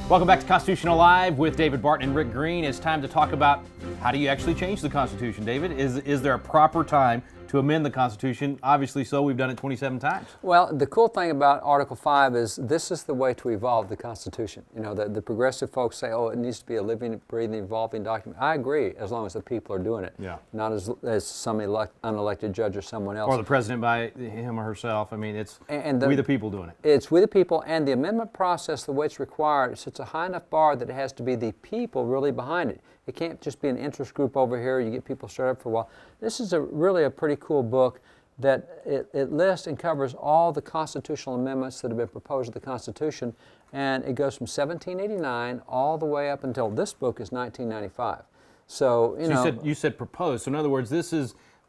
Welcome back to Constitution Alive with David Barton and Rick Green. It's time to talk about how do you actually change the Constitution, David? Is there a proper time to amend the Constitution? Obviously so, we've done it 27 times. Well, the cool thing about Article 5 is this is the way to evolve the Constitution. You know, the progressive folks say, oh, it needs to be a living, breathing, evolving document. I agree, as long as the people are doing it. Yeah. Not as some unelected judge or someone else. Or the president by him or herself. I mean, it's we the people doing it. It's we the people, and the amendment process, the way it's required, sets a high enough bar that it has to be the people really behind it. It can't just be an interest group over here, you get people started up for a while. This is really a pretty cool book that it lists and covers all the constitutional amendments that have been proposed to the Constitution, and it goes from 1789 all the way up until this book is 1995. So, you said proposed. So in other words,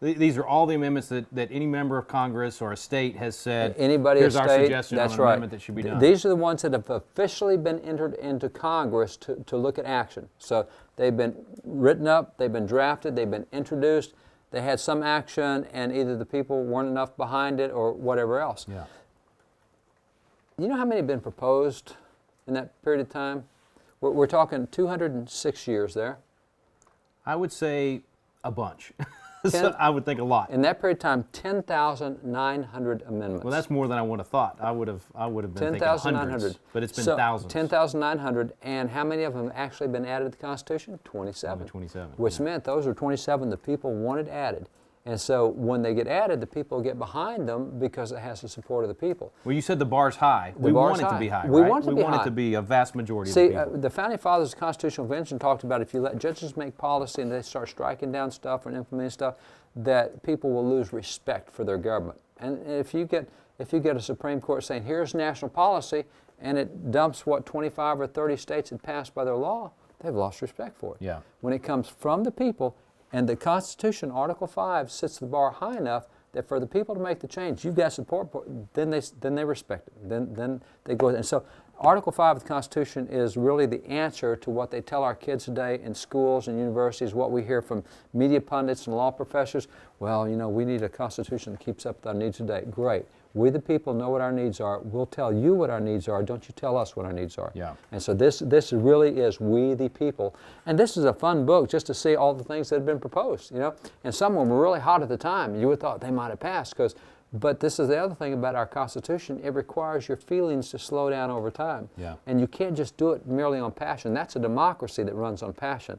these are all the amendments that any member of Congress or a state has said, here's our suggestion on an amendment that should be done. These are the ones that have officially been entered into Congress to look at action. So they've been written up, they've been drafted, they've been introduced, they had some action, and either the people weren't enough behind it or whatever else. Yeah. You know how many have been proposed in that period of time? We're talking 206 years there. I would say a bunch. So I would think a lot. In that period of time, 10,900 amendments. Well, that's more than I would have thought. I would have been thinking hundreds, but it's been thousands. 10,900, and how many of them have actually been added to the Constitution? 27. Only 27. Which meant those are 27 the people wanted added. And so when they get added, the people get behind them because it has the support of the people. Well, you said the bar's high. We want it to be high, We right? want it to be high. We want it to be a vast majority of the people. The Founding Fathers of Constitutional Convention talked about if you let judges make policy and they start striking down stuff and implementing stuff, that people will lose respect for their government. And if you get a Supreme Court saying, here's national policy, and it dumps what 25 or 30 states had passed by their law, they've lost respect for it. Yeah. When it comes from the people, and the Constitution, Article 5, sets the bar high enough that for the people to make the change, you've got support for it, then they respect it. Then they go. And so Article 5 of the Constitution is really the answer to what they tell our kids today in schools and universities, what we hear from media pundits and law professors. Well, you know, we need a Constitution that keeps up with our needs today. Great. We the people know what our needs are. We'll tell you what our needs are. Don't you tell us what our needs are. Yeah. And so this really is we the people. And this is a fun book just to see all the things that have been proposed, you know. And some of them were really hot at the time. You would have thought they might have passed but this is the other thing about our Constitution. It requires your feelings to slow down over time. Yeah. And you can't just do it merely on passion. That's a democracy that runs on passion.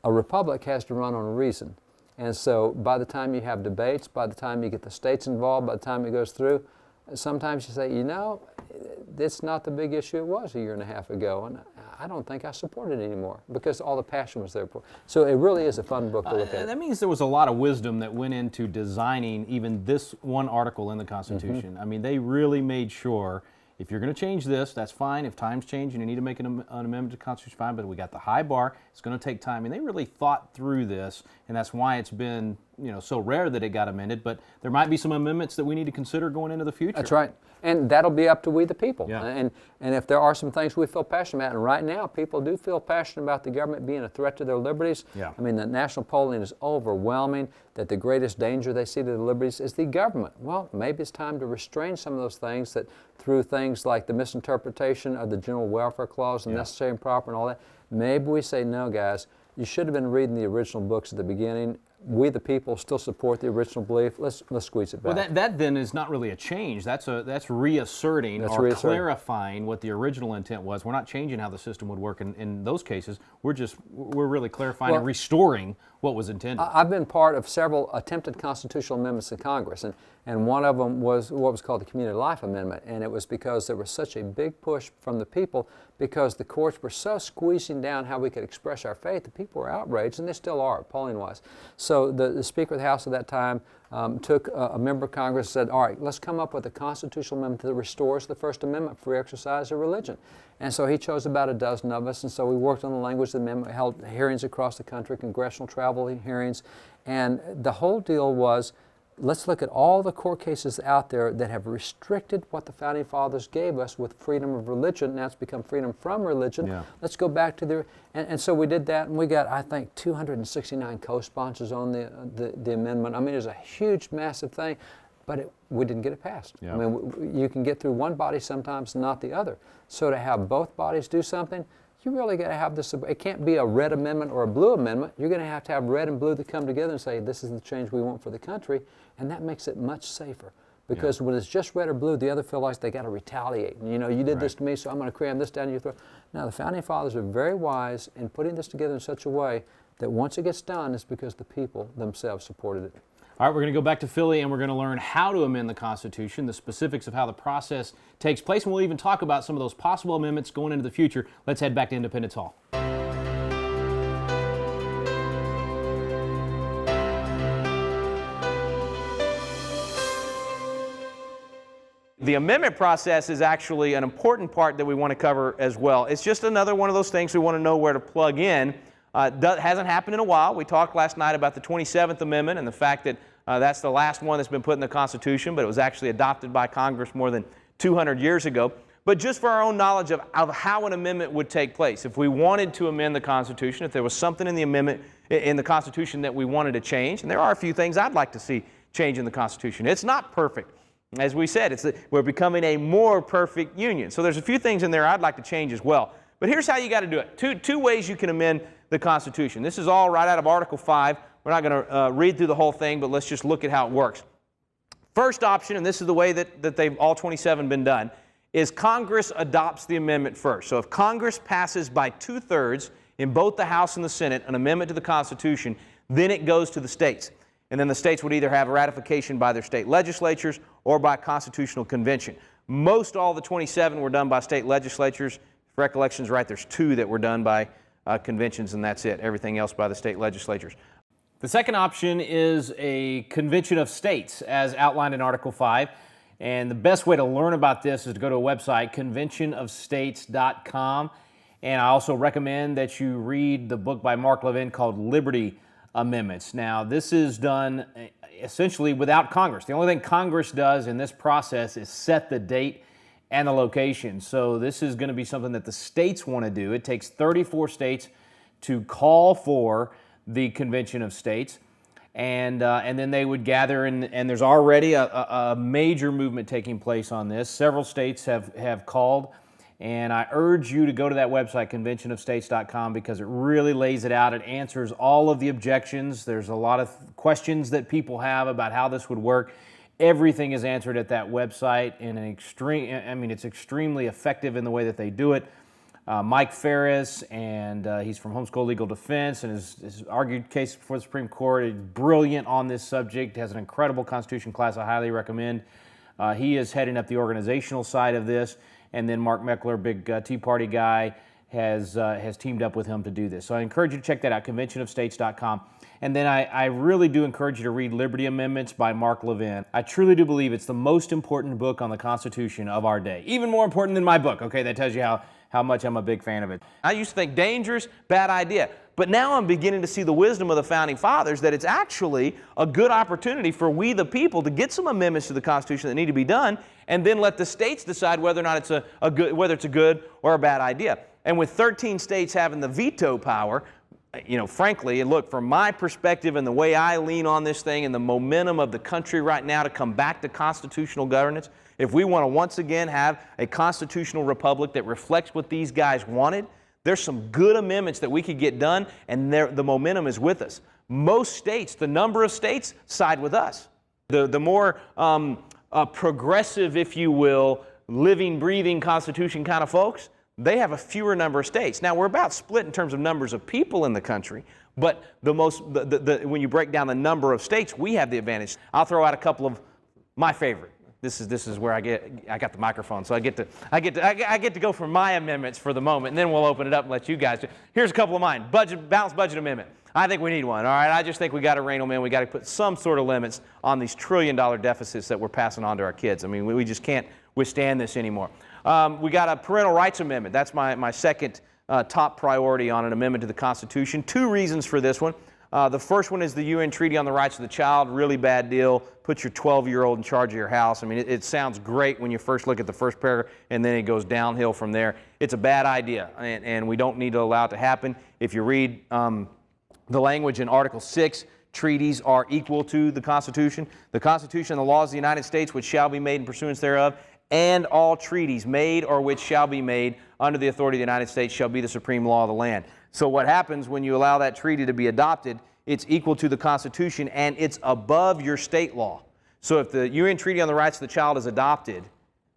A republic has to run on reason. And so by the time you have debates, by the time you get the states involved, by the time it goes through, sometimes you say, you know, it's not the big issue it was a year and a half ago, and I don't think I support it anymore because all the passion was there. So it really is a fun book to look at. That means there was a lot of wisdom that went into designing even this one article in the Constitution. I mean, they really made sure if you're going to change this, that's fine. If times change and you need to make an amendment to the Constitution, fine, but we got the high bar. It's going to take time. And they really thought through this, and that's why it's been, you know, so rare that it got amended. But there might be some amendments that we need to consider going into the future. That's right. And that'll be up to we the people. Yeah. And if there are some things we feel passionate about, and right now people do feel passionate about the government being a threat to their liberties. Yeah. I mean, the national polling is overwhelming that the greatest danger they see to their liberties is the government. Well, maybe it's time to restrain some of those things that through things like the misinterpretation of the General Welfare Clause and necessary and proper and all that. Maybe we say, no, guys, you should have been reading the original books at the beginning. We the people still support the original belief. Let's squeeze it back. Well, that then is not really a change. That's reasserting or clarifying what the original intent was. We're not changing how the system would work in those cases. We're really clarifying and restoring what was intended. I've been part of several attempted constitutional amendments in Congress, and one of them was what was called the Community Life Amendment, and it was because there was such a big push from the people because the courts were so squeezing down how we could express our faith. The people were outraged, and they still are, polling-wise. So the Speaker of the House at that time took a member of Congress and said, all right, let's come up with a constitutional amendment that restores the First Amendment, free exercise of religion. And so he chose about a dozen of us, and so we worked on the language of the amendment, held hearings across the country, congressional travel hearings, and the whole deal was, let's look at all the court cases out there that have restricted what the Founding Fathers gave us with freedom of religion. Now it's become freedom from religion. Yeah. Let's go back to and so we did that, and we got, I think, 269 co-sponsors on the amendment. I mean, it was a huge, massive thing. but we didn't get it passed. Yeah. I mean, you can get through one body sometimes, not the other. So to have both bodies do something, you really got to have this. It can't be a red amendment or a blue amendment. You're going to have red and blue that come together and say, this is the change we want for the country, and that makes it much safer. Because when it's just red or blue, the other feel like they got to retaliate. You know, you did this to me, so I'm going to cram this down your throat. Now, the Founding Fathers are very wise in putting this together in such a way that once it gets done, it's because the people themselves supported it. All right, we're going to go back to Philly and we're going to learn how to amend the Constitution, the specifics of how the process takes place, and we'll even talk about some of those possible amendments going into the future. Let's head back to Independence Hall. The amendment process is actually an important part that we want to cover as well. It's just another one of those things we want to know where to plug in. Hasn't happened in a while. We talked last night about the 27th Amendment and the fact that that's the last one that's been put in the Constitution, but it was actually adopted by Congress more than 200 years ago. But just for our own knowledge of how an amendment would take place, if we wanted to amend the Constitution, if there was something in the amendment in the Constitution that we wanted to change, and there are a few things I'd like to see change in the Constitution. It's not perfect. As we said, we're becoming a more perfect union. So there's a few things in there I'd like to change as well. But here's how you got to do it. Two ways you can amend the Constitution. This is all right out of Article 5. We're not going to read through the whole thing, but let's just look at how it works. First option, and this is the way that they've all 27 been done, is Congress adopts the amendment first. So if Congress passes by 2/3 in both the House and the Senate an amendment to the Constitution, then it goes to the states. And then the states would either have ratification by their state legislatures or by constitutional convention. Most all the 27 were done by state legislatures. If recollection's right, there's 2 that were done by conventions, and that's it. Everything else by the state legislatures. The second option is a convention of states, as outlined in Article 5. And the best way to learn about this is to go to a website, conventionofstates.com. And I also recommend that you read the book by Mark Levin called Liberty Amendments. Now, this is done essentially without Congress. The only thing Congress does in this process is set the date and the location. So this is going to be something that the states want to do. It takes 34 states to call for the Convention of States, and then they would gather, and there's already a major movement taking place on this. Several states have called. And I urge you to go to that website, conventionofstates.com, because it really lays it out. It answers all of the objections. There's a lot of questions that people have about how this would work. Everything is answered at that website in an it's extremely effective in the way that they do it. Mike Ferris, and he's from Homeschool Legal Defense, and has argued cases before the Supreme Court. He's brilliant on this subject, has an incredible Constitution class I highly recommend. He is heading up the organizational side of this. And then Mark Meckler, big Tea Party guy, has teamed up with him to do this. So I encourage you to check that out, conventionofstates.com. And then I really do encourage you to read Liberty Amendments by Mark Levin. I truly do believe it's the most important book on the Constitution of our day. Even more important than my book, okay? That tells you how much I'm a big fan of it. I used to think dangerous, bad idea. But now I'm beginning to see the wisdom of the Founding Fathers that it's actually a good opportunity for we the people to get some amendments to the Constitution that need to be done, and then let the states decide whether or not it's a good or a bad idea. And with 13 states having the veto power, you know, frankly, and look, from my perspective and the way I lean on this thing and the momentum of the country right now to come back to constitutional governance, if we want to once again have a constitutional republic that reflects what these guys wanted, there's some good amendments that we could get done, and the momentum is with us. Most states, the number of states, side with us. The more progressive, if you will, living, breathing Constitution kind of folks, they have a fewer number of states. Now, we're about split in terms of numbers of people in the country, but when you break down the number of states, we have the advantage. I'll throw out a couple of my favorite. This is where I got the microphone, so I get to go for my amendments for the moment, and then we'll open it up and let you guys do. Here's a couple of mine. Balanced budget amendment. I think we need one. All right, I just think we got to rein them in. We got to put some sort of limits on these trillion-dollar deficits that we're passing on to our kids. I mean, we just can't withstand this anymore. We got a parental rights amendment. That's my second top priority on an amendment to the Constitution. 2 reasons for this one. The first one is the UN Treaty on the Rights of the Child. Really bad deal. Put your 12-year-old in charge of your house. I mean, it sounds great when you first look at the first paragraph, and then it goes downhill from there. It's a bad idea, and we don't need to allow it to happen. If you read the language in Article 6, treaties are equal to the Constitution. The Constitution and the laws of the United States which shall be made in pursuance thereof, and all treaties made or which shall be made under the authority of the United States shall be the supreme law of the land. So what happens when you allow that treaty to be adopted, it's equal to the Constitution and it's above your state law. So if the UN Treaty on the Rights of the Child is adopted,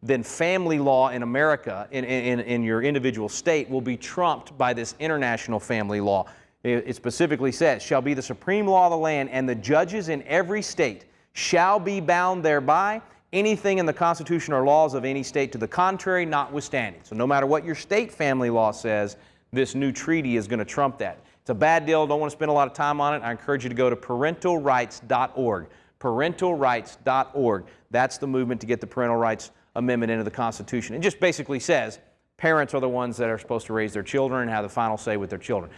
then family law in America, in your individual state, will be trumped by this international family law. It specifically says, shall be the supreme law of the land, and the judges in every state shall be bound thereby, anything in the Constitution or laws of any state to the contrary notwithstanding. So no matter what your state family law says, this new treaty is going to trump that. It's a bad deal. Don't want to spend a lot of time on it. I encourage you to go to parentalrights.org. Parentalrights.org. That's the movement to get the Parental Rights Amendment into the Constitution. It just basically says parents are the ones that are supposed to raise their children and have the final say with their children.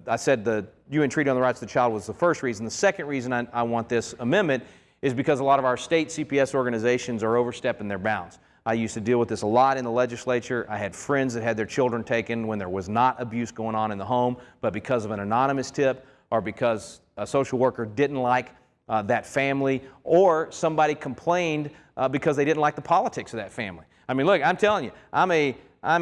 I said the UN Treaty on the Rights of the Child was the first reason. The second reason I want this amendment is because a lot of our state CPS organizations are overstepping their bounds. I used to deal with this a lot in the legislature. I had friends that had their children taken when there was not abuse going on in the home, but because of an anonymous tip or because a social worker didn't like that family, or somebody complained because they didn't like the politics of that family. I mean, look, I'm telling you, I'm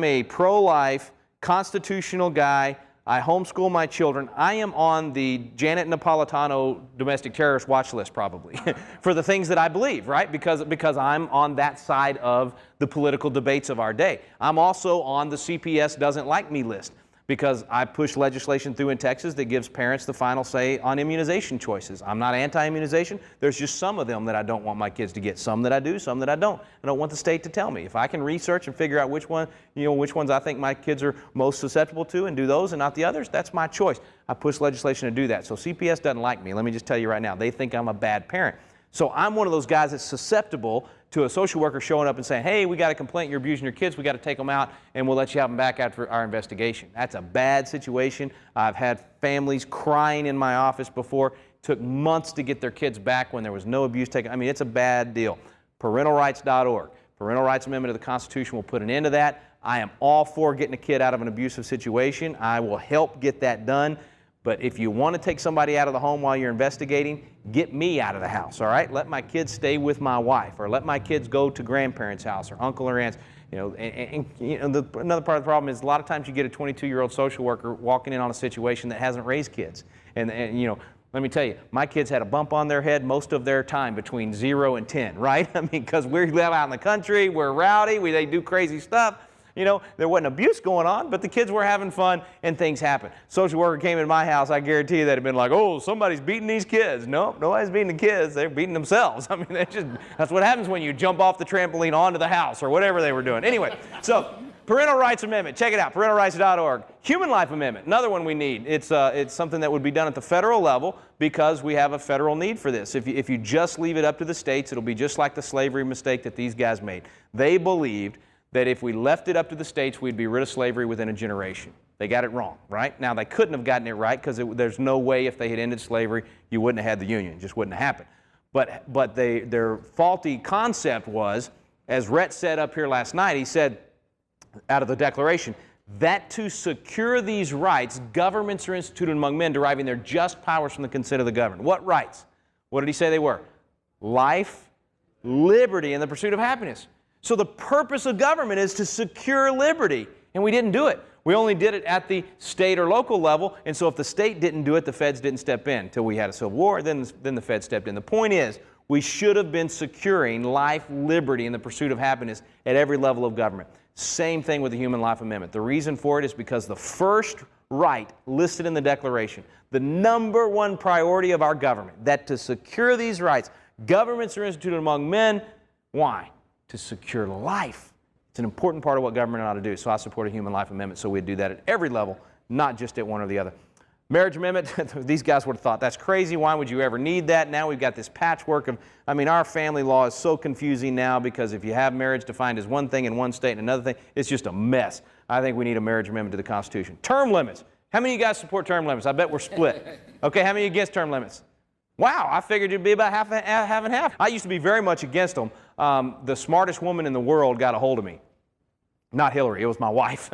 a pro-life, constitutional guy. I homeschool my children. I am on the Janet Napolitano domestic terrorist watch list probably for the things that I believe, right? Because I'm on that side of the political debates of our day. I'm also on the CPS doesn't like me list because I push legislation through in Texas that gives parents the final say on immunization choices. I'm not anti-immunization. There's just some of them that I don't want my kids to get. Some that I do, some that I don't. I don't want the state to tell me. If I can research and figure out which ones I think my kids are most susceptible to and do those and not the others, that's my choice. I push legislation to do that. So CPS doesn't like me. Let me just tell you right now, they think I'm a bad parent. So I'm one of those guys that's susceptible to a social worker showing up and saying, hey, we got a complaint, you're abusing your kids, we got to take them out, and we'll let you have them back after our investigation. That's a bad situation. I've had families crying in my office before. It took months to get their kids back when there was no abuse taken. I mean, it's a bad deal. Parentalrights.org. Parental Rights Amendment of the Constitution will put an end to that. I am all for getting a kid out of an abusive situation. I will help get that done. But if you want to take somebody out of the home while you're investigating, get me out of the house, all right? Let my kids stay with my wife, or let my kids go to grandparents' house or uncle or aunt's. Another part of the problem is a lot of times you get a 22-year-old social worker walking in on a situation that hasn't raised kids. And let me tell you, my kids had a bump on their head most of their time between 0 and 10, right? I mean, because we live out in the country, we're rowdy, they do crazy stuff. There wasn't abuse going on, but the kids were having fun and things happen. Social worker came in my house, I guarantee you that had been like, oh, somebody's beating these kids. No, nobody's beating the kids. They're beating themselves. I mean, that's what happens when you jump off the trampoline onto the house or whatever they were doing. Anyway, so Parental Rights Amendment, check it out, parentalrights.org. Human Life Amendment, another one we need. It's something that would be done at the federal level because we have a federal need for this. If you just leave it up to the states, it'll be just like the slavery mistake that these guys made. They believed that if we left it up to the states, we'd be rid of slavery within a generation. They got it wrong, right? Now, they couldn't have gotten it right because there's no way if they had ended slavery, you wouldn't have had the Union. It just wouldn't have happened. But their faulty concept was, as Rhett said up here last night, he said, out of the Declaration, that to secure these rights, governments are instituted among men, deriving their just powers from the consent of the governed. What rights? What did he say they were? Life, liberty, and the pursuit of happiness. So the purpose of government is to secure liberty, and we didn't do it. We only did it at the state or local level, and so if the state didn't do it, the feds didn't step in until we had a civil war, then the feds stepped in. The point is, we should have been securing life, liberty, and the pursuit of happiness at every level of government. Same thing with the Human Life Amendment. The reason for it is because the first right listed in the Declaration, the number one priority of our government, that to secure these rights, governments are instituted among men. Why? To secure life. It's an important part of what government ought to do. So I support a Human Life Amendment so we'd do that at every level, not just at one or the other. Marriage Amendment, these guys would have thought, that's crazy. Why would you ever need that? Now we've got this patchwork of, our family law is so confusing now because if you have marriage defined as one thing in one state and another thing, it's just a mess. I think we need a marriage amendment to the Constitution. Term limits. How many of you guys support term limits? I bet we're split. Okay, how many against term limits? Wow, I figured it'd be about half and half. I used to be very much against them. The smartest woman in the world got a hold of me. Not Hillary, it was my wife.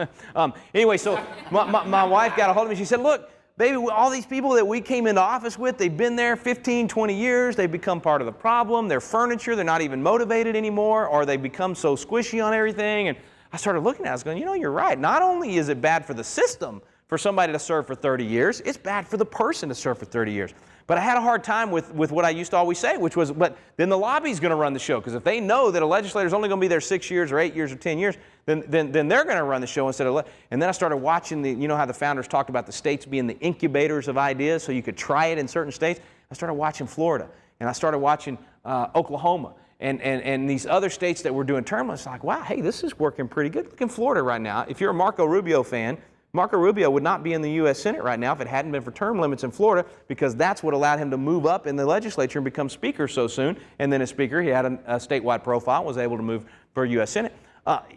Anyway, so my wife got a hold of me. She said, look, Baby, all these people that we came into office with, they've been there 15, 20 years, they've become part of the problem, their furniture, they're not even motivated anymore, or they become so squishy on everything. And I started looking at it, I was going, you're right. Not only is it bad for the system for somebody to serve for 30 years, it's bad for the person to serve for 30 years. But I had a hard time with what I used to always say, which was, but then the lobby's going to run the show, because if they know that a legislator's only going to be there 6 years or 8 years or 10 years, then they're going to run the show instead of, and then I started watching how the founders talked about the states being the incubators of ideas, so you could try it in certain states. I started watching Florida, and I started watching Oklahoma, and these other states that were doing term limits. Like, wow, hey, this is working pretty good. Look in Florida right now. If you're a Marco Rubio fan, Marco Rubio would not be in the U.S. Senate right now if it hadn't been for term limits in Florida, because that's what allowed him to move up in the legislature and become Speaker so soon. And then as Speaker, he had a statewide profile and was able to move for U.S. Senate.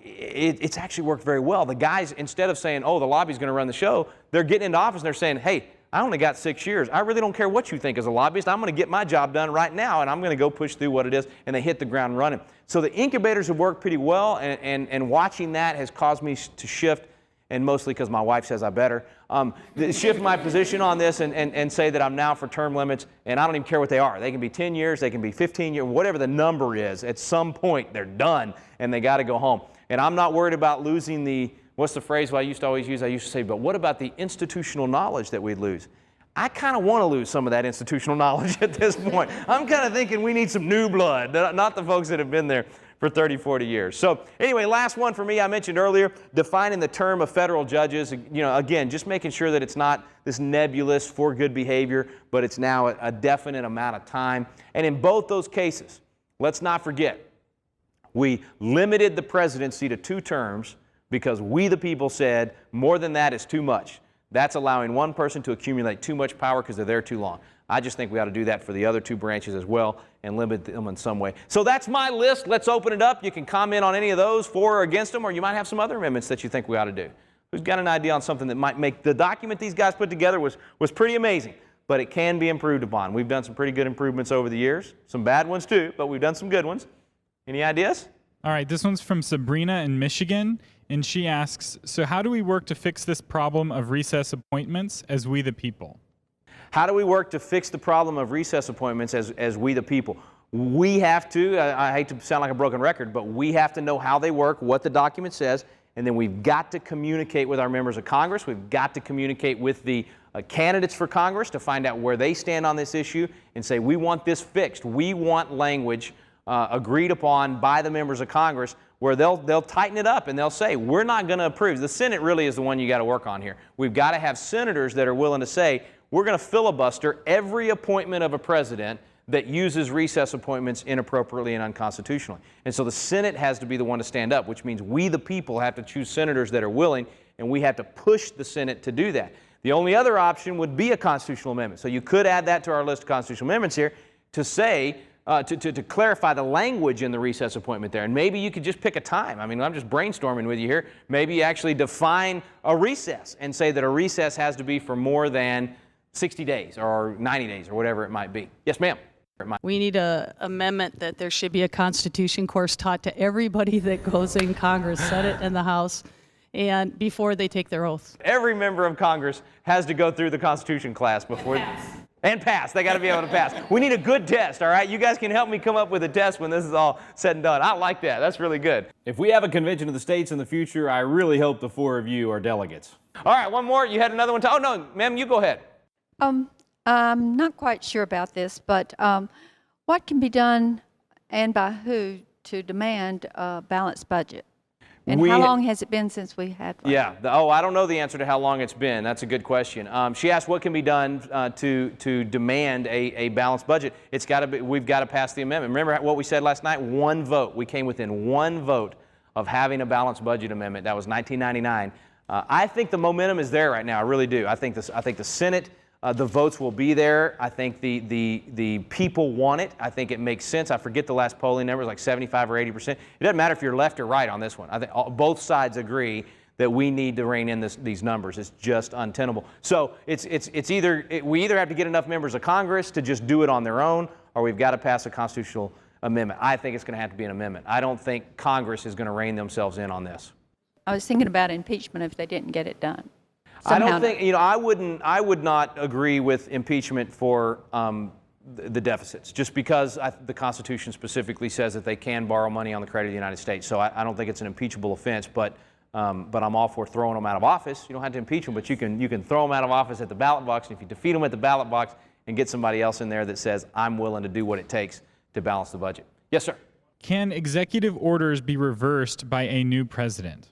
It's actually worked very well. The guys, instead of saying, oh, the lobby's going to run the show, they're getting into office and they're saying, hey, I only got 6 years. I really don't care what you think as a lobbyist. I'm going to get my job done right now, and I'm going to go push through what it is, and they hit the ground running. So the incubators have worked pretty well, and watching that has caused me to shift, and mostly because my wife says I better, shift my position on this and say that I'm now for term limits, and I don't even care what they are. They can be 10 years, they can be 15 years, whatever the number is. At some point, they're done, and they got to go home. And I'm not worried about losing the, what's the phrase I used to always use? I used to say, but what about the institutional knowledge that we'd lose? I kind of want to lose some of that institutional knowledge at this point. I'm kind of thinking we need some new blood, not the folks that have been there for 30, 40 years. So anyway, last one for me, I mentioned earlier, defining the term of federal judges. Again, just making sure that it's not this nebulous for good behavior, but it's now a definite amount of time. And in both those cases, let's not forget, we limited the presidency to 2 terms because we, the people, said more than that is too much. That's allowing one person to accumulate too much power because they're there too long. I just think we ought to do that for the other 2 branches as well and limit them in some way. So that's my list. Let's open it up. You can comment on any of those, for or against them, or you might have some other amendments that you think we ought to do. Who's got an idea on something that might make the document these guys put together was pretty amazing, but it can be improved upon. We've done some pretty good improvements over the years. Some bad ones too, but we've done some good ones. Any ideas? All right, this one's from Sabrina in Michigan, and she asks, so how do we work to fix this problem of recess appointments as we the people? How do we work to fix the problem of recess appointments as we the people? We have to, I hate to sound like a broken record, but we have to know how they work, what the document says, and then we've got to communicate with our members of Congress. We've got to communicate with the candidates for Congress to find out where they stand on this issue and say, we want this fixed. We want language agreed upon by the members of Congress where they'll tighten it up and they'll say, we're not going to approve. The Senate really is the one you got to work on here. We've got to have senators that are willing to say, we're going to filibuster every appointment of a president that uses recess appointments inappropriately and unconstitutionally. And so the Senate has to be the one to stand up, which means we the people have to choose senators that are willing, and we have to push the Senate to do that. The only other option would be a constitutional amendment. So you could add that to our list of constitutional amendments here to say, to clarify the language in the recess appointment there. And maybe you could just pick a time. I mean, I'm just brainstorming with you here. Maybe you actually define a recess and say that a recess has to be for more than 60 days or 90 days or whatever it might be. Yes, ma'am. We need an amendment that there should be a Constitution course taught to everybody that goes in Congress, Senate, and the House, and before they take their oaths. Every member of Congress has to go through the Constitution class before. And pass. They got to be able to pass. We need a good test, all right? You guys can help me come up with a test when this is all said and done. I like that. That's really good. If we have a convention of the states in the future, I really hope the 4 of you are delegates. All right, one more. You had another one. Oh, no, ma'am, you go ahead. I'm not quite sure about this, but what can be done and by who to demand a balanced budget? And how long has it been since we had one? Yeah. I don't know the answer to how long it's been. That's a good question. She asked what can be done to demand a balanced budget. It's got to be. We've got to pass the amendment. Remember what we said last night? 1 vote. We came within 1 vote of having a balanced budget amendment. That was 1999. I think the momentum is there right now. I really do. I think the Senate. The votes will be there. I think the people want it. I think it makes sense. I forget the last polling numbers, like 75 or 80%. It doesn't matter if you're left or right on this one. I think both sides agree that we need to rein in these numbers. It's just untenable. So we either have to get enough members of Congress to just do it on their own, or we've got to pass a constitutional amendment. I think it's going to have to be an amendment. I don't think Congress is going to rein themselves in on this. I was thinking about impeachment if they didn't get it done. I somehow. don't think, I would not agree with impeachment for the deficits, just because the Constitution specifically says that they can borrow money on the credit of the United States. So I don't think it's an impeachable offense, but I'm all for throwing them out of office. You don't have to impeach them, but you can throw them out of office at the ballot box, and if you defeat them at the ballot box and get somebody else in there that says, I'm willing to do what it takes to balance the budget. Yes, sir. Can executive orders be reversed by a new president?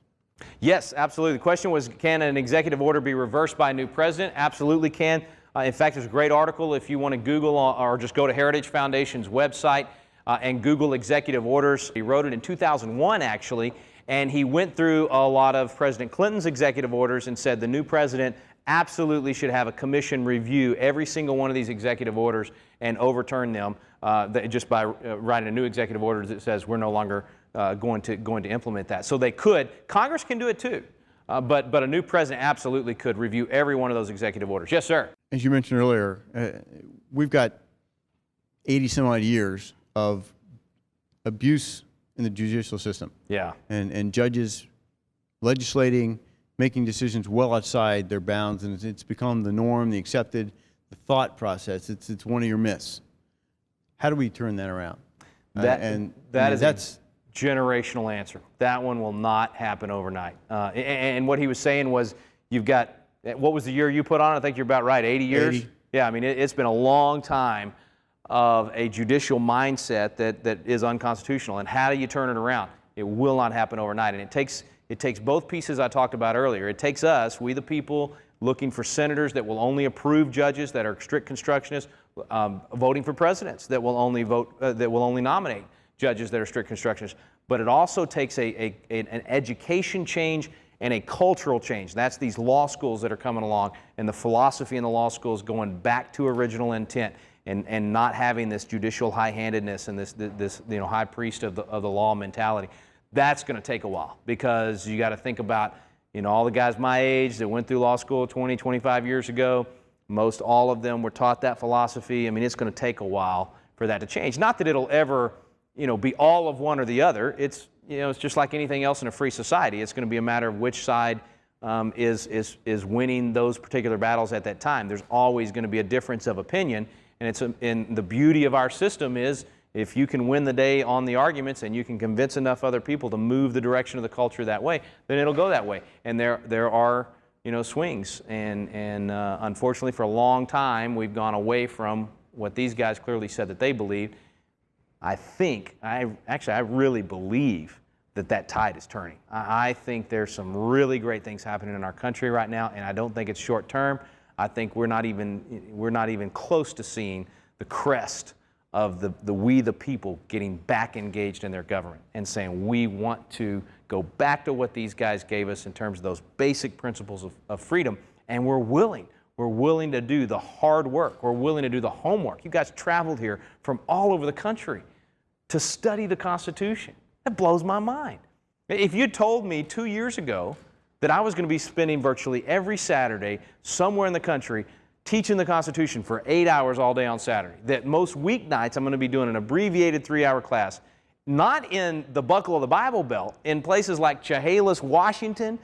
Yes, absolutely. The question was, can an executive order be reversed by a new president? Absolutely can. In fact, there's a great article if you want to Google or just go to Heritage Foundation's website and Google executive orders. He wrote it in 2001, actually, and he went through a lot of President Clinton's executive orders and said the new president absolutely should have a commission review every single one of these executive orders and overturn them just by writing a new executive order that says we're no longer going to implement that. So they could. Congress can do it too. But a new president absolutely could review every one of those executive orders. Yes, sir. As you mentioned earlier, we've got 80 some odd years of abuse in the judicial system. Yeah. And judges legislating, making decisions well outside their bounds, and it's become the norm, the accepted, the thought process. It's one of your myths. How do we turn that around? That's a generational answer. That one will not happen overnight. And what he was saying was, you've got, what was the year you put on? I think you're about right, 80 years? 80. Yeah, I mean, it's been a long time of a judicial mindset that is unconstitutional. And how do you turn it around? It will not happen overnight. And it takes both pieces I talked about earlier. It takes us, we the people, looking for senators that will only approve judges that are strict constructionists, voting for presidents that will only nominate judges that are strict constructionists. But it also takes an education change and a cultural change. That's these law schools that are coming along, and the philosophy in the law schools going back to original intent and not having this judicial high-handedness and this high priest of the law mentality. That's going to take a while, because you got to think about all the guys my age that went through law school 20, 25 years ago. Most all of them were taught that philosophy. I mean, it's going to take a while for that to change. Not that it'll ever be all of one or the other. It's just like anything else in a free society. It's going to be a matter of which side is winning those particular battles at that time. There's always going to be a difference of opinion, and the beauty of our system is if you can win the day on the arguments and you can convince enough other people to move the direction of the culture that way, then it'll go that way. And there are swings, and unfortunately for a long time we've gone away from what these guys clearly said that they believed. I really believe that tide is turning. I think there's some really great things happening in our country right now, and I don't think it's short term. I think we're not even close to seeing the crest of the we the people getting back engaged in their government and saying we want to go back to what these guys gave us in terms of those basic principles of freedom, and we're willing to do the hard work. We're willing to do the homework. You guys traveled here from all over the country to study the Constitution. That blows my mind. If you told me 2 years ago that I was going to be spending virtually every Saturday somewhere in the country teaching the Constitution for 8 hours all day on Saturday, that most weeknights I'm going to be doing an abbreviated 3-hour class, not in the buckle of the Bible Belt, in places like Chehalis, Washington,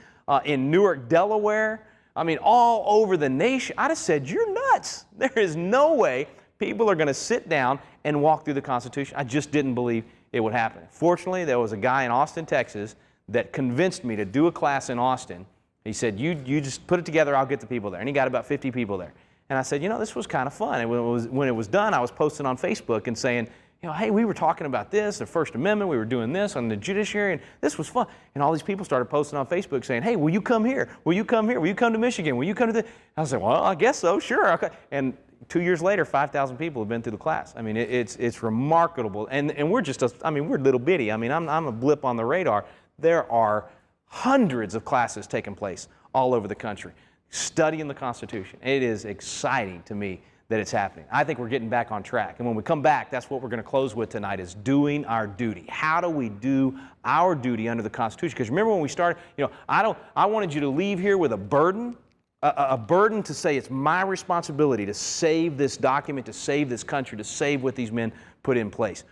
in Newark, Delaware, I mean, all over the nation, I'd have said, you're nuts. There is no way people are going to sit down and walk through the Constitution. I just didn't believe it would happen. Fortunately, there was a guy in Austin, Texas, that convinced me to do a class in Austin. He said, you just put it together, I'll get the people there. And he got about 50 people there. And I said, this was kind of fun. And when it was done, I was posting on Facebook and saying, hey, we were talking about this, the First Amendment, we were doing this on the judiciary, and this was fun. And all these people started posting on Facebook saying, hey, will you come here? Will you come here? Will you come to Michigan? Will you come to I said, well, I guess so, sure. Okay. And 2 years later, 5,000 people have been through the class. I mean, it's remarkable. And we're just, we're little bitty. I mean, I'm a blip on the radar. There are hundreds of classes taking place all over the country, studying the Constitution. It is exciting to me that it's happening. I think we're getting back on track. And when we come back, that's what we're going to close with tonight, is doing our duty. How do we do our duty under the Constitution? Because remember when we started, I wanted you to leave here with a burden to say it's my responsibility to save this document, to save this country, to save what these men put in place.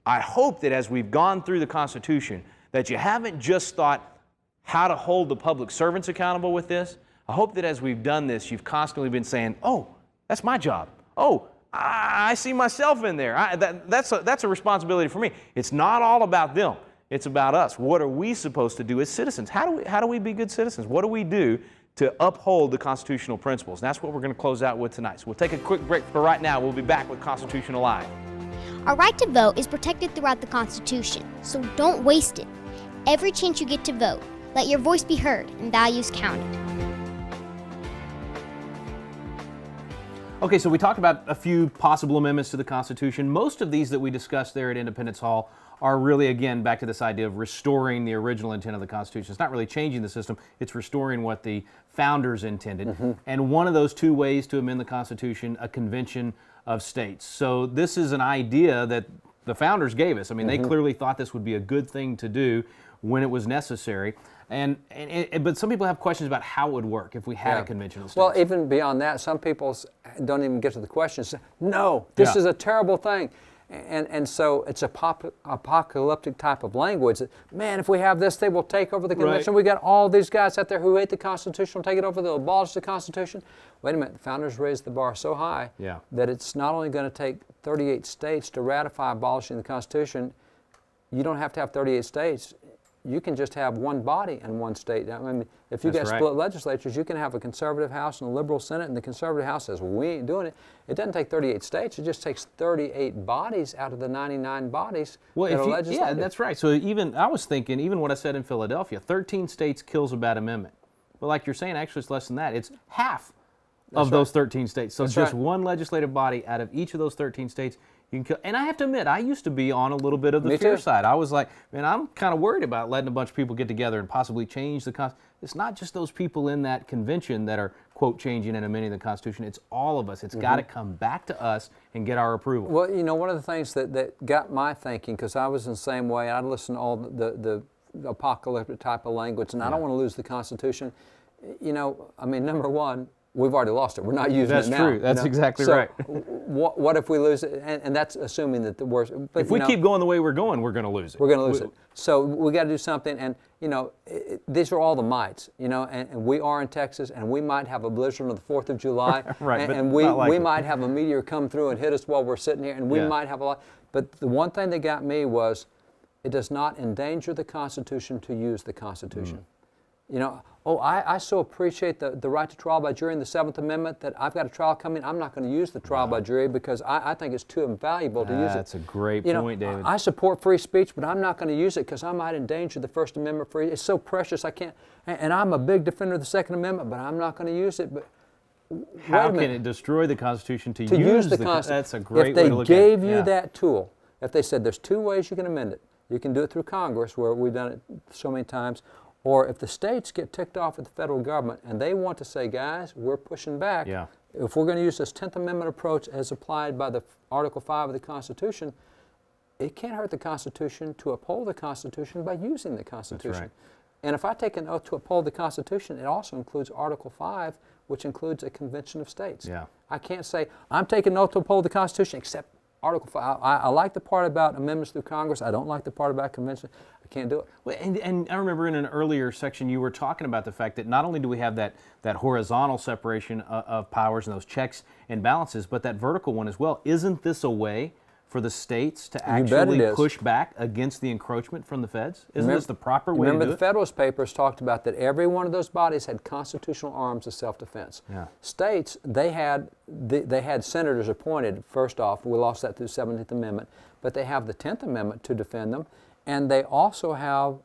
I hope that as we've gone through the Constitution, that you haven't just thought how to hold the public servants accountable with this. I hope that as we've done this, you've constantly been saying, oh, that's my job. Oh, I see myself in there. That's a responsibility for me. It's not all about them. It's about us. What are we supposed to do as citizens? How do we be good citizens? What do we do to uphold the constitutional principles? And that's what we're going to close out with tonight. So we'll take a quick break for right now. We'll be back with Constitution Alive. Our right to vote is protected throughout the Constitution, so don't waste it. Every chance you get to vote, let your voice be heard and values counted. Okay, so we talked about a few possible amendments to the Constitution. Most of these that we discussed there at Independence Hall are really, again, back to this idea of restoring the original intent of the Constitution. It's not really changing the system, it's restoring what the founders intended. And one of those two ways to amend the Constitution, a convention of states. So this is an idea that the founders gave us. I mean, they clearly thought this would be a good thing to do when it was necessary. But some people have questions about how it would work if we had a convention of states. Well, even beyond that, some people don't even get to the question. Say, no, this is a terrible thing. And so it's a apocalyptic type of language. Man, if we have this, they will take over the convention. Right. We got all these guys out there who hate the Constitution, will take it over, they'll abolish the Constitution. Wait a minute, the founders raised the bar so high that it's not only going to take 38 states to ratify abolishing the Constitution, you don't have to have 38 states. You can just have one body in one state. I mean, if you got split legislatures, you can have a conservative House and a liberal Senate, and the conservative House says, well, we ain't doing it. It doesn't take 38 states. It just takes 38 bodies out of the 99 bodies that are legislative. Yeah, that's right. So I was thinking, even what I said in Philadelphia, 13 states kills a bad amendment. But like you're saying, actually it's less than that. It's half of those 13 states. So just one legislative body out of each of those 13 states, you can kill. And I have to admit, I used to be on a little bit of the fear side. I was like, man, I'm kind of worried about letting a bunch of people get together and possibly change the Constitution. It's not just those people in that convention that are, quote, changing and amending the Constitution. It's all of us. It's got to come back to us and get our approval. Well, you know, one of the things that got my thinking, because I was in the same way, I'd listen to all the apocalyptic type of language, and I don't want to lose the Constitution. You know, I mean, number one, we've already lost it. We're not using it now. That's true. That's exactly right. What if we lose it? And that's assuming that the worst. But, if we keep going the way we're going, we're going to lose it. We're going to lose it. So we got to do something. And you know, these are all the mights. You know, and we are in Texas, and we might have a blizzard on the 4th of July, and we might have a meteor come through and hit us while we're sitting here, and we might have a lot. But the one thing that got me was, it does not endanger the Constitution to use the Constitution. You know, I so appreciate the right to trial by jury in the 7th Amendment that I've got a trial coming. I'm not going to use the trial by jury because I think it's too invaluable to use it. That's a great point, David. I support free speech, but I'm not going to use it because I might endanger the First Amendment free. It's so precious, I can't. And I'm a big defender of the Second Amendment, but I'm not going to use it. But how can it destroy the Constitution to use the Constitution? That's a great way to look at it. If they gave you that tool, if they said there's two ways you can amend it, you can do it through Congress, where we've done it so many times, or if the states get ticked off at the federal government and they want to say, guys, we're pushing back, if we're going to use this 10th Amendment approach as applied by the Article 5 of the Constitution, it can't hurt the Constitution to uphold the Constitution by using the Constitution. That's right. And if I take an oath to uphold the Constitution, it also includes Article 5, which includes a convention of states. I can't say, I'm taking an oath to uphold the Constitution, except Article 5. I like the part about amendments through Congress. I don't like the part about convention. I can't do it. Well, and I remember in an earlier section you were talking about the fact that not only do we have that horizontal separation of powers and those checks and balances, but that vertical one as well. Isn't this a way for the states to actually push back against the encroachment from the feds? Isn't this the proper way to do it? Remember the Federalist Papers talked about that every one of those bodies had constitutional arms of self-defense. States, they had senators appointed, first off. We lost that through the 17th Amendment. But they have the 10th Amendment to defend them. And they also have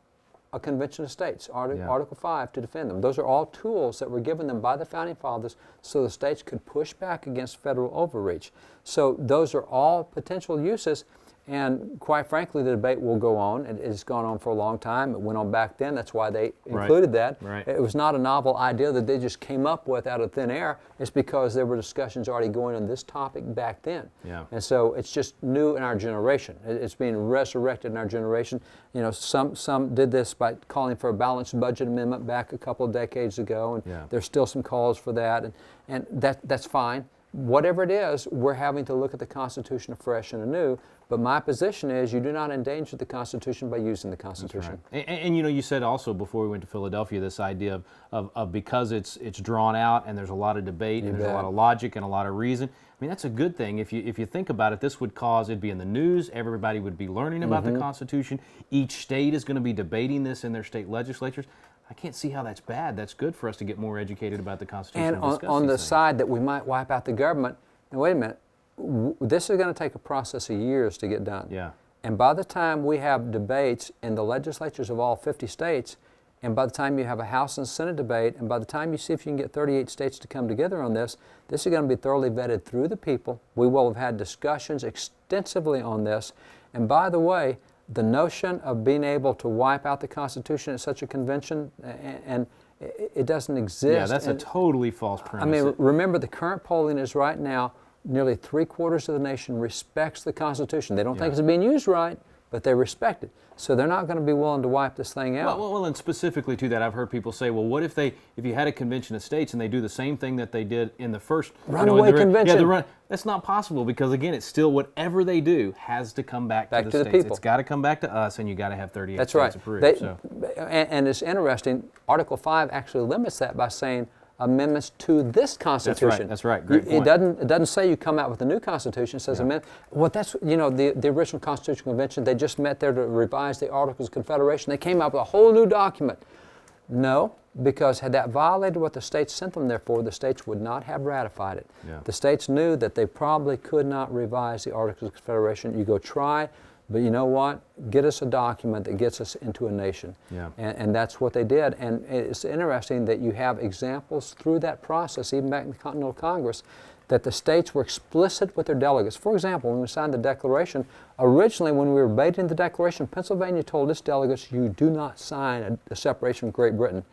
a convention of states, Article 5, to defend them. Those are all tools that were given them by the Founding Fathers so the states could push back against federal overreach. So those are all potential uses, and quite frankly, the debate will go on. It's gone on for a long time. It went on back then. That's why they included that. It was not a novel idea that they just came up with out of thin air. It's because there were discussions already going on this topic back then. And so it's just new in our generation. It's being resurrected in our generation. You know, some did this by calling for a balanced budget amendment back a couple of decades ago, and there's still some calls for that, and that's fine. whatever it is, we're having to look at the Constitution afresh and anew. But my position is you do not endanger the Constitution by using the Constitution. Right. And you know, you said also before we went to Philadelphia this idea of because it's drawn out and there's a lot of debate and there's a lot of logic and a lot of reason. I mean, that's a good thing. If you think about it, this would cause, it'd be in the news, everybody would be learning about the Constitution. Each state is going to be debating this in their state legislatures. I can't see how that's bad. That's good for us to get more educated about the Constitution. And on the side that we might wipe out the government, now wait a minute, this is going to take a process of years to get done. Yeah. And by the time we have debates in the legislatures of all 50 states, and by the time you have a House and Senate debate, and by the time you see if you can get 38 states to come together on this, this is going to be thoroughly vetted through the people. We will have had discussions extensively on this. And by the way, the notion of being able to wipe out the Constitution at such a convention, and it doesn't exist. Yeah, that's a totally false premise. I mean, remember the current polling is right now, nearly 3/4 of the nation respects the Constitution. They don't think it's being used right, but they respect it. So they're not going to be willing to wipe this thing out. Well, and specifically to that, I've heard people say, well, what if you had a convention of states and they do the same thing that they did in the first runaway convention? Yeah, that's not possible because again, it's still whatever they do has to come back to the states. people. It's got to come back to us, and you got to have 38 That's states right. approved. And it's interesting. Article 5 actually limits that by saying amendments to this Constitution. That's right. Great It point. doesn't say you come out with a new Constitution. It says amend. Well, that's, you know, the original Constitutional Convention, they just met there to revise the Articles of Confederation. They came out with a whole new document. No, because had that violated what the states sent them there for, the states would not have ratified it. Yeah. The states knew that they probably could not revise the Articles of Confederation. You go try, but you know what? Get us a document that gets us into a nation. Yeah. And that's what they did. And it's interesting that you have examples through that process, even back in the Continental Congress, that the states were explicit with their delegates. For example, when we signed the Declaration, originally when we were debating the Declaration, Pennsylvania told its delegates, you do not sign a separation from Great Britain.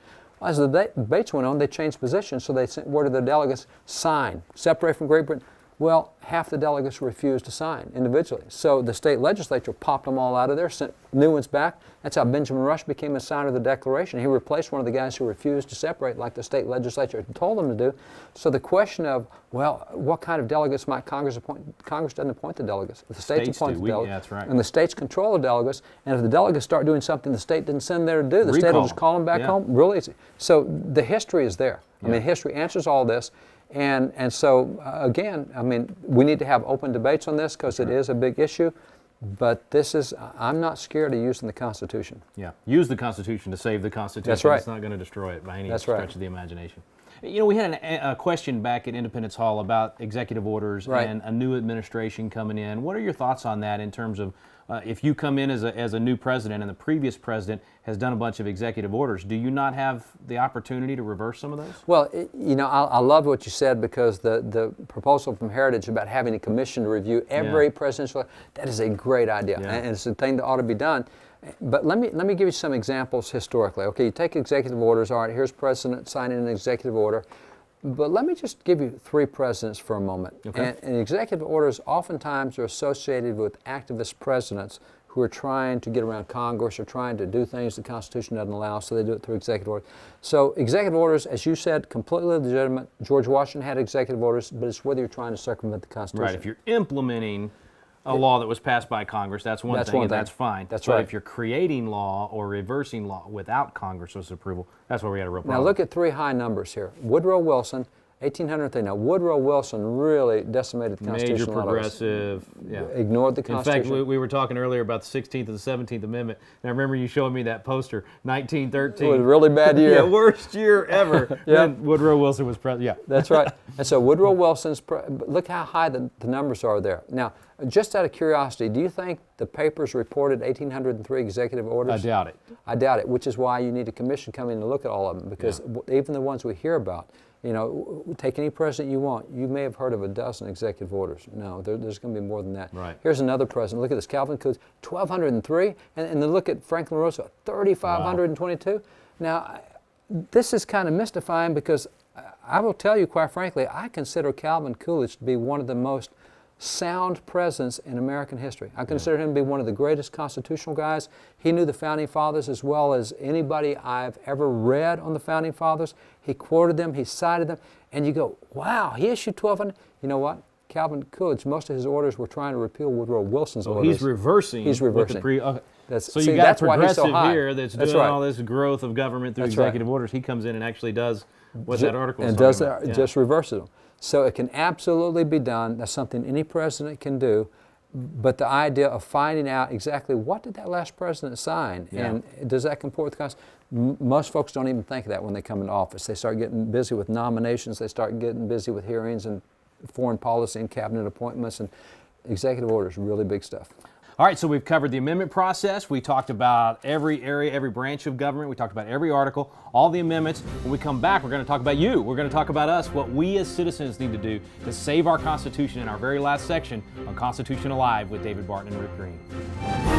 As the debates went on, they changed positions, so they sent word to their delegates, sign, separate from Great Britain. Well, half the delegates refused to sign individually. So the state legislature popped them all out of there, sent new ones back. That's how Benjamin Rush became a signer of the Declaration. He replaced one of the guys who refused to separate like the state legislature had told them to do. So the question of, well, what kind of delegates might Congress appoint? Congress doesn't appoint the delegates. The states appoint the delegates. Yeah, that's right. And the states control the delegates. And if the delegates start doing something the state didn't send there to do, the state will just call them back home. Really easy. So the history is there. I mean, history answers all this. And so, again, I mean, we need to have open debates on this because it is a big issue. But this is, I'm not scared of using the Constitution. Yeah, use the Constitution to save the Constitution. That's right. It's not going to destroy it by any That's stretch right. of the imagination. You know, we had a question back at Independence Hall about executive orders and a new administration coming in. What are your thoughts on that in terms of if you come in as a new president and the previous president has done a bunch of executive orders, do you not have the opportunity to reverse some of those? Well, you know, I love what you said because the proposal from Heritage about having a commission to review every presidential, that is a great idea, and it's a thing that ought to be done. But let me give you some examples historically. Okay, you take executive orders. All right, here's president signing an executive order. But let me just give you 3 presidents for a moment. Okay. And executive orders oftentimes are associated with activist presidents who are trying to get around Congress or trying to do things the Constitution doesn't allow, so they do it through executive orders. So executive orders, as you said, completely legitimate. George Washington had executive orders, but it's whether you're trying to circumvent the Constitution. Right, if you're implementing a law that was passed by Congress, that's one thing, and that's fine. That's but right. if you're creating law or reversing law without Congress's approval, that's where we had a real problem. Now look at 3 high numbers here. Woodrow Wilson, 1803. Now Woodrow Wilson really decimated the Constitution. Major progressive, ignored the Constitution. In fact, we were talking earlier about the 16th and the 17th Amendment, and I remember you showing me that poster, 1913. It was a really bad year. Yeah, worst year ever when Woodrow Wilson was president. Yeah. That's right. And so Woodrow Wilson's, look how high the numbers are there. Now, just out of curiosity, do you think the papers reported 1,803 executive orders? I doubt it. I doubt it, which is why you need a commission come in and look at all of them, because even the ones we hear about, you know, take any president you want, you may have heard of a dozen executive orders. No, there's going to be more than that. Right. Here's another president. Look at this, Calvin Coolidge, 1,203, and then look at Franklin Roosevelt, 3,522. Wow. Now, this is kind of mystifying because I will tell you, quite frankly, I consider Calvin Coolidge to be one of the most sound presence in American history. I consider him to be one of the greatest constitutional guys. He knew the Founding Fathers as well as anybody I've ever read on the Founding Fathers. He quoted them, he cited them, and you go, wow, he issued 1,200. You know what? Calvin Coolidge, most of his orders were trying to repeal Woodrow Wilson's orders. He's reversing. He's reversing. So you got a progressive so here that's doing all this growth of government through executive orders. He comes in and actually does what that article is and does that, just reverses them. So it can absolutely be done. That's something any president can do. But the idea of finding out exactly what did that last president sign, and does that comport with the Constitution? Most folks don't even think of that when they come into office. They start getting busy with nominations. They start getting busy with hearings and foreign policy and cabinet appointments, and executive orders, really big stuff. All right, so we've covered the amendment process. We talked about every area, every branch of government. We talked about every article, all the amendments. When we come back, we're going to talk about you. We're going to talk about us, what we as citizens need to do to save our Constitution in our very last section on Constitution Alive with David Barton and Rick Green.